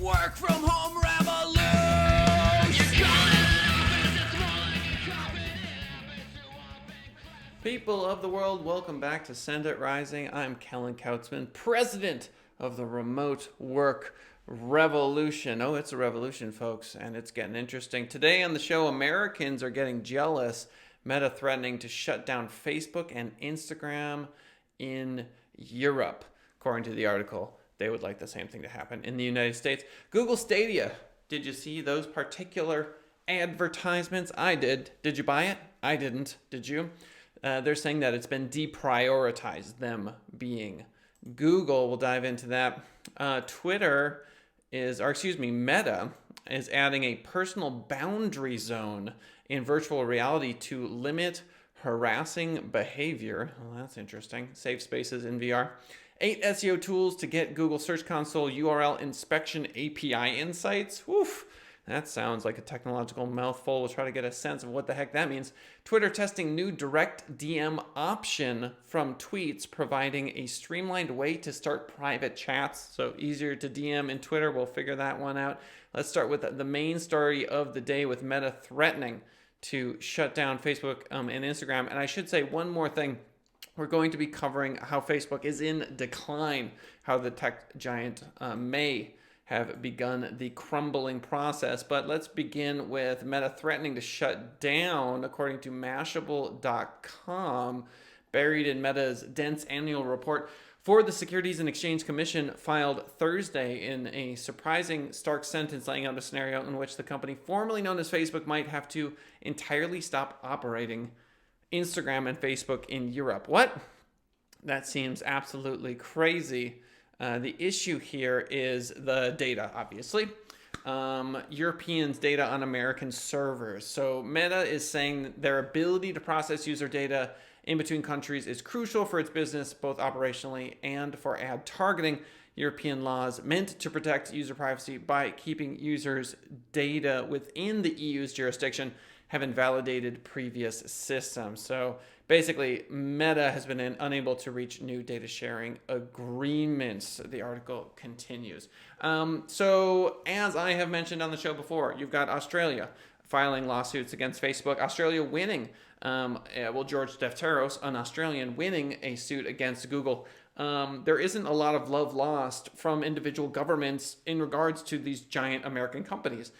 Work from home revolution. People of the world, welcome back to Send It Rising. I'm Kellen Kautzman, president of the Remote Work Revolution. Oh, it's a revolution, folks, and it's getting interesting. Today on the show, Americans are getting jealous. Meta threatening to shut down Facebook and Instagram in Europe. According to the article, they would like the same thing to happen in the United States. Google Stadia. Did you see those particular advertisements? I did. Did you buy it? I didn't. Did you? They're saying that it's been deprioritized, them being Google. We'll dive into that. Meta is adding a personal boundary zone in virtual reality to limit harassing behavior. Well, that's interesting. Safe spaces in VR. 8 SEO tools to get Google Search Console URL inspection API insights. Woof. That sounds like a technological mouthful. We'll try to get a sense of what the heck that means. Twitter testing new direct DM option from tweets, providing a streamlined way to start private chats. So easier to DM in Twitter. We'll figure that one out. Let's start with the main story of the day, with Meta threatening to shut down Facebook and Instagram. And I should say one more thing. We're going to be covering how Facebook is in decline, how the tech giant may have begun the crumbling process. But let's begin with Meta threatening to shut down, according to Mashable.com, buried in Meta's dense annual report for the Securities and Exchange Commission, filed Thursday, in a surprising stark sentence laying out a scenario in which the company formerly known as Facebook might have to entirely stop operating Instagram and Facebook in Europe. What? That seems absolutely crazy. The issue here is the data, obviously. Europeans' data on American servers. So Meta is saying their ability to process user data in between countries is crucial for its business, both operationally and for ad targeting. European laws meant to protect user privacy by keeping users' data within the EU's jurisdiction have invalidated previous systems. So basically, Meta has been unable to reach new data sharing agreements. The article continues. So as I have mentioned on the show before, you've got Australia filing lawsuits against Facebook. Australia winning, George Defteros, an Australian, winning a suit against Google. There isn't a lot of love lost from individual governments in regards to these giant American companies.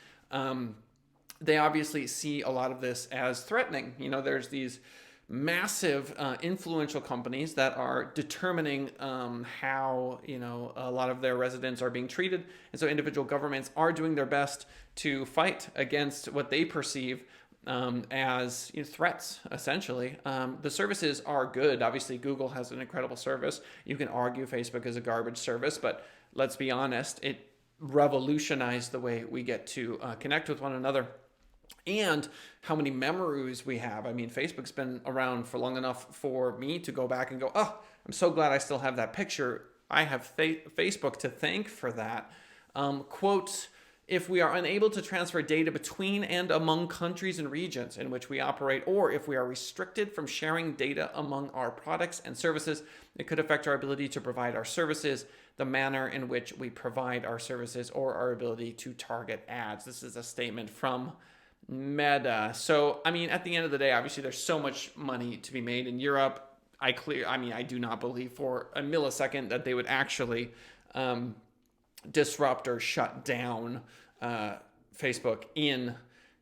They obviously see a lot of this as threatening. You know, there's these massive influential companies that are determining how, a lot of their residents are being treated. And so individual governments are doing their best to fight against what they perceive as threats, essentially. The services are good. Obviously, Google has an incredible service. You can argue Facebook is a garbage service, but let's be honest, it revolutionized the way we get to connect with one another. And how many memories we have. I mean, Facebook's been around for long enough for me to go back and go, oh, I'm so glad I still have that picture. I have Facebook to thank for that. Quote, if we are unable to transfer data between and among countries and regions in which we operate, or if we are restricted from sharing data among our products and services, it could affect our ability to provide our services, the manner in which we provide our services, or our ability to target ads. This is a statement from Meta. So, I mean, at the end of the day, obviously there's so much money to be made in Europe. I do not believe for a millisecond that they would actually disrupt or shut down Facebook in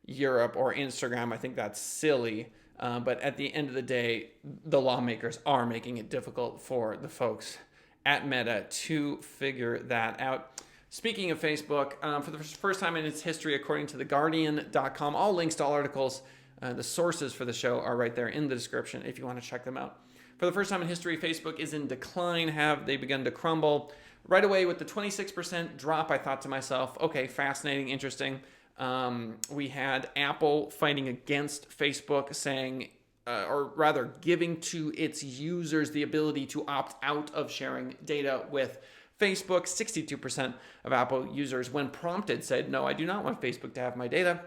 Europe or Instagram. I think that's silly. But at the end of the day, the lawmakers are making it difficult for the folks at Meta to figure that out. Speaking of Facebook, for the first time in its history, according to TheGuardian.com, all links to all articles, the sources for the show are right there in the description if you want to check them out. For the first time in history, Facebook is in decline. Have they begun to crumble? Right away with the 26% drop, I thought to myself, okay, fascinating, interesting. We had Apple fighting against Facebook, saying, or rather giving to its users the ability to opt out of sharing data with Facebook. 62% of Apple users, when prompted, said, no, I do not want Facebook to have my data.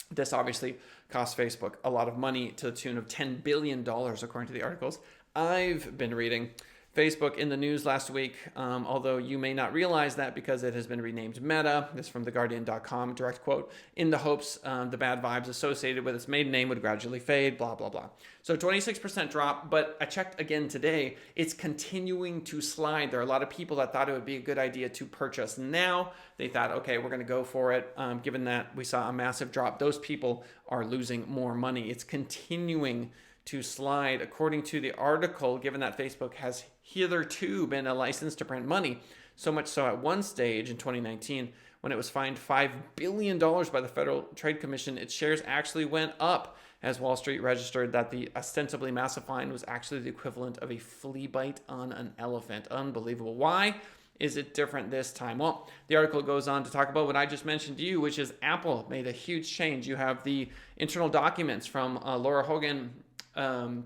This obviously cost Facebook a lot of money to the tune of $10 billion, according to the articles I've been reading. Facebook in the news last week, although you may not realize that because it has been renamed Meta. This is from TheGuardian.com, direct quote, in the hopes the bad vibes associated with its maiden name would gradually fade, blah, blah, blah. So 26% drop, but I checked again today. It's continuing to slide. There are a lot of people that thought it would be a good idea to purchase now. They thought, okay, we're going to go for it. Given that we saw a massive drop, those people are losing more money. It's continuing to slide. According to the article, given that Facebook has hitherto been a license to print money, so much so at one stage in 2019, when it was fined $5 billion by the Federal Trade Commission, its shares actually went up as Wall Street registered that the ostensibly massive fine was actually the equivalent of a flea bite on an elephant. Unbelievable. Why is it different this time? Well, the article goes on to talk about what I just mentioned to you, which is Apple made a huge change. You have the internal documents from Laura Hogan. I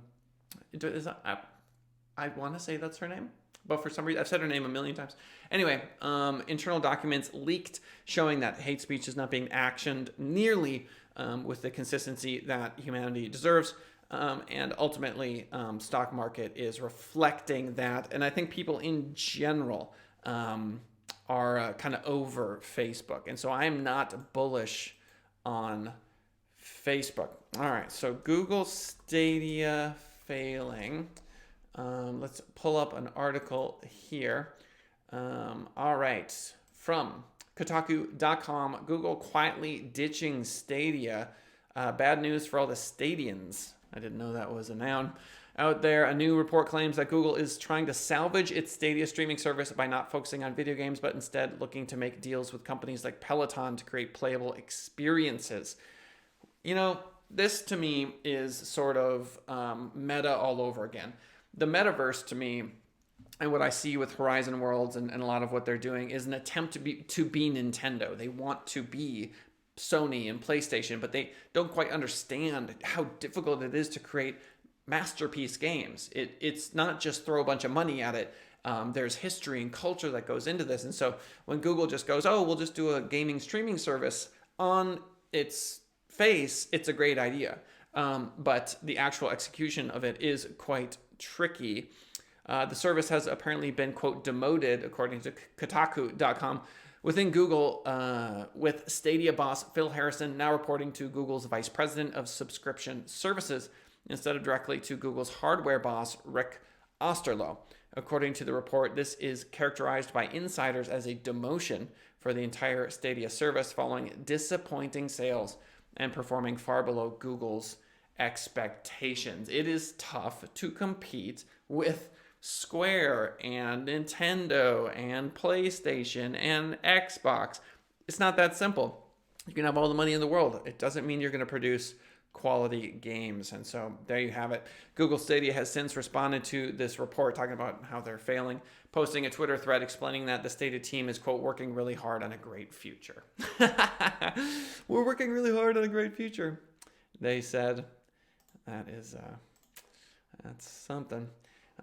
want to say that's her name, but for some reason I've said her name a million times. Anyway, internal documents leaked showing that hate speech is not being actioned nearly with the consistency that humanity deserves. And ultimately, stock market is reflecting that. And I think people in general are kind of over Facebook. And so I'm not bullish on Facebook. All right, so Google Stadia failing. Let's pull up an article here. All right, from Kotaku.com, Google quietly ditching Stadia. Bad news for all the Stadians. I didn't know that was a noun. Out there, a new report claims that Google is trying to salvage its Stadia streaming service by not focusing on video games, but instead looking to make deals with companies like Peloton to create playable experiences. You know, this to me is sort of meta all over again. The metaverse to me, and what I see with Horizon Worlds and a lot of what they're doing, is an attempt to be Nintendo. They want to be Sony and PlayStation, but they don't quite understand how difficult it is to create masterpiece games. It's not just throw a bunch of money at it. There's history and culture that goes into this. And so when Google just goes, oh, we'll just do a gaming streaming service, on its face, it's a great idea. But the actual execution of it is quite tricky. The service has apparently been, quote, demoted, according to Kotaku.com, within Google, with Stadia boss Phil Harrison now reporting to Google's vice president of subscription services instead of directly to Google's hardware boss, Rick Osterloh. According to the report, this is characterized by insiders as a demotion for the entire Stadia service following disappointing sales and performing far below Google's expectations. It is tough to compete with Square and Nintendo and PlayStation and Xbox. It's not that simple. You can have all the money in the world. It doesn't mean you're going to produce quality games. And so there you have it. Google Stadia has since responded to this report talking about how they're failing, posting a Twitter thread explaining that the Stadia team is, quote, working really hard on a great future. We're working really hard on a great future, they said. That's something.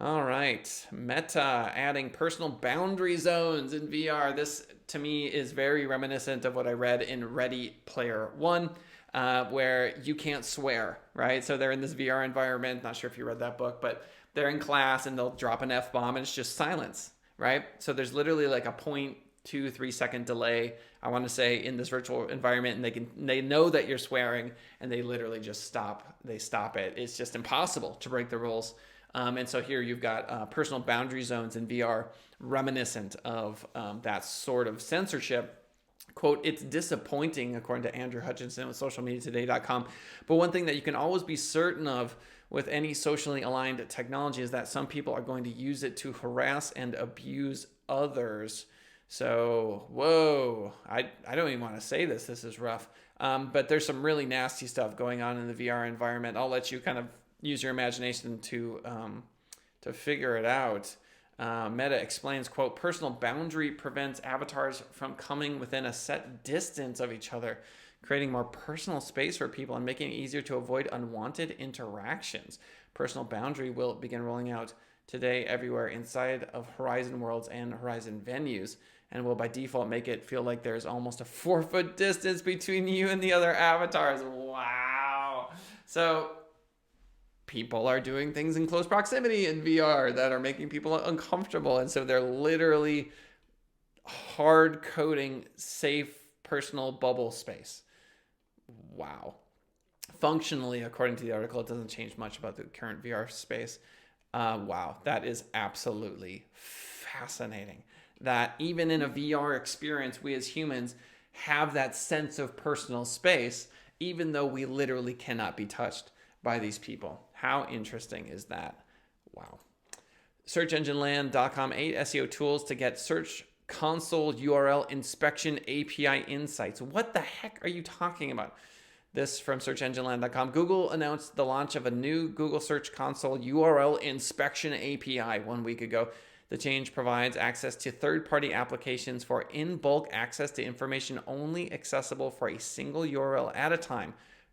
All right, Meta adding personal boundary zones in VR. This, to me, is very reminiscent of what I read in Ready Player One, where you can't swear, right? So they're in this VR environment. Not sure if you read that book, but they're in class and they'll drop an F-bomb and it's just silence, right? So there's literally like a 0.23 second delay, I want to say, in this virtual environment, and they know that you're swearing and they literally just stop. They stop it. It's just impossible to break the rules. And so here you've got personal boundary zones in VR, reminiscent of that sort of censorship. Quote, it's disappointing, according to Andrew Hutchinson with socialmediatoday.com. But one thing that you can always be certain of with any socially aligned technology is that some people are going to use it to harass and abuse others. So, whoa, I don't even want to say this. This is rough. But there's some really nasty stuff going on in the VR environment. I'll let you kind of use your imagination to figure it out. Meta explains, quote, personal boundary prevents avatars from coming within a set distance of each other, creating more personal space for people and making it easier to avoid unwanted interactions. Personal boundary will begin rolling out today everywhere inside of Horizon Worlds and Horizon venues, and will by default make it feel like there's almost a 4-foot distance between you and the other avatars. Wow. So people are doing things in close proximity in VR that are making people uncomfortable. And so they're literally hard coding safe personal bubble space. Wow. Functionally, according to the article, it doesn't change much about the current VR space. Wow, that is absolutely fascinating. That even in a VR experience, we as humans have that sense of personal space, even though we literally cannot be touched by these people. How interesting is that? Wow. SearchEngineLand.com, 8 SEO tools to get Search Console URL inspection API insights. What the heck are you talking about? This from SearchEngineLand.com. Google announced the launch of a new Google Search Console URL inspection API 1 week ago. The change provides access to third-party applications for in-bulk access to information only accessible for a single URL at a time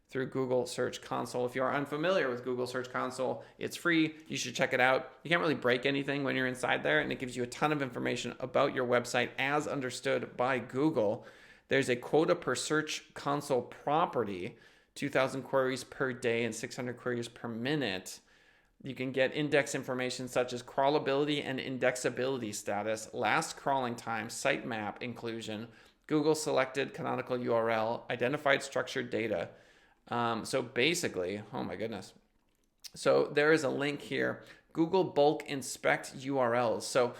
through Google Search Console. If you are unfamiliar with Google Search Console, it's free. You should check it out. You can't really break anything when you're inside there, and it gives you a ton of information about your website as understood by Google. There's a quota per Search Console property, 2,000 queries per day and 600 queries per minute. You can get index information such as crawlability and indexability status, last crawling time, sitemap inclusion, Google selected canonical URL, identified structured data. So basically, oh my goodness. So there is a link here, Google bulk inspect URLs. So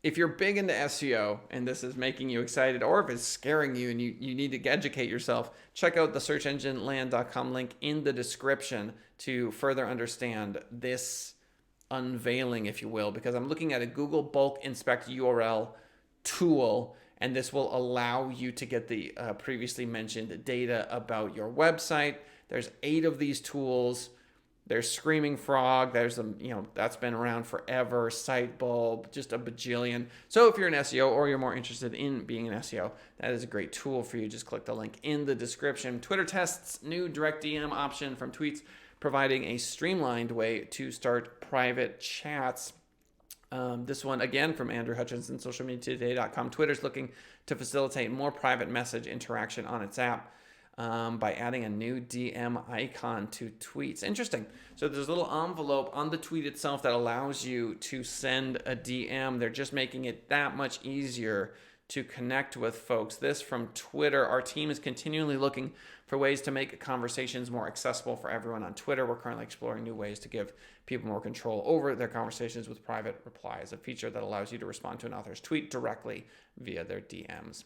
if you're big into SEO and this is making you excited, or if it's scaring you and you need to educate yourself, check out the searchengineland.com link in the description to further understand this unveiling, if you will, because I'm looking at a Google bulk inspect URL tool, and this will allow you to get the previously mentioned data about your website. There's 8 of these tools. There's Screaming Frog. There's that's been around forever. Sitebulb, just a bajillion. So if you're an SEO or you're more interested in being an SEO, that is a great tool for you. Just click the link in the description. Twitter tests new direct DM option from Tweets, providing a streamlined way to start private chats. This one, again, from Andrew Hutchinson, socialmediatoday.com. Twitter's looking to facilitate more private message interaction on its app by adding a new DM icon to tweets. Interesting. So there's a little envelope on the tweet itself that allows you to send a DM. They're just making it that much easier to connect with folks. This from Twitter. Our team is continually looking for ways to make conversations more accessible for everyone on Twitter. We're currently exploring new ways to give people more control over their conversations with private replies, a feature that allows you to respond to an author's tweet directly via their DMs.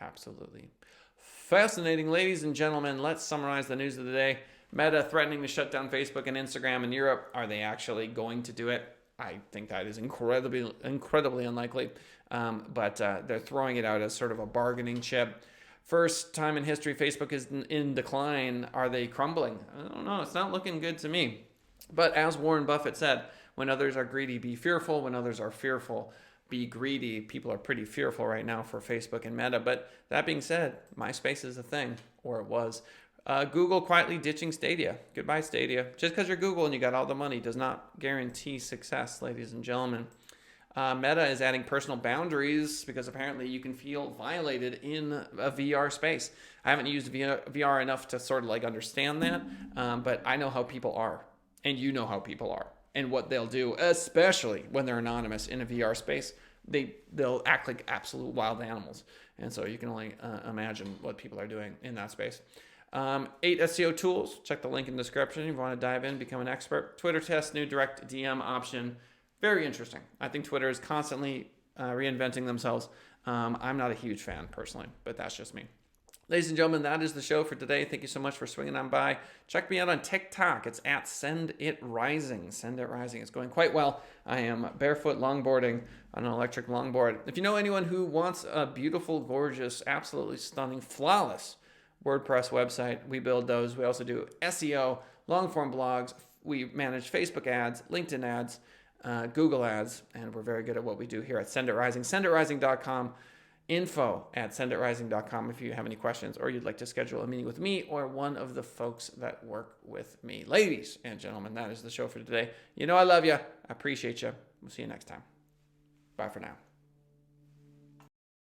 Absolutely fascinating. Ladies and gentlemen, let's summarize the news of the day. Meta threatening to shut down Facebook and Instagram in Europe. Are they actually going to do it? I think that is incredibly unlikely, but they're throwing it out as sort of a bargaining chip. First time in history, Facebook is in decline. Are they crumbling? I don't know. It's not looking good to me. But as Warren Buffett said, when others are greedy, be fearful. When others are fearful, be greedy. People are pretty fearful right now for Facebook and Meta. But that being said, MySpace is a thing, or it was. Google quietly ditching Stadia. Goodbye, Stadia. Just because you're Google and you got all the money does not guarantee success, ladies and gentlemen. Meta is adding personal boundaries because apparently you can feel violated in a VR space. I haven't used VR enough to sort of like understand that, but I know how people are, and you know how people are, and what they'll do, especially when they're anonymous in a VR space. They'll act like absolute wild animals, and so you can only imagine what people are doing in that space. 8 SEO tools. Check the link in the description if you want to dive in, become an expert. Twitter test new direct DM option. Very interesting. I think Twitter is constantly reinventing themselves. I'm not a huge fan personally, but that's just me. Ladies and gentlemen, that is the show for today. Thank you so much for swinging on by. Check me out on TikTok. It's at Send It Rising. Send It Rising. It's going quite well. I am barefoot longboarding on an electric longboard. If you know anyone who wants a beautiful, gorgeous, absolutely stunning, flawless WordPress website, we build those. We also do SEO, long-form blogs. We manage Facebook ads, LinkedIn ads, Google ads, and we're very good at what we do here at Send It Rising. SendItRising.com, info@senditrising.com if you have any questions or you'd like to schedule a meeting with me or one of the folks that work with me. Ladies and gentlemen, that is the show for today. You know I love you. I appreciate you. We'll see you next time. Bye for now.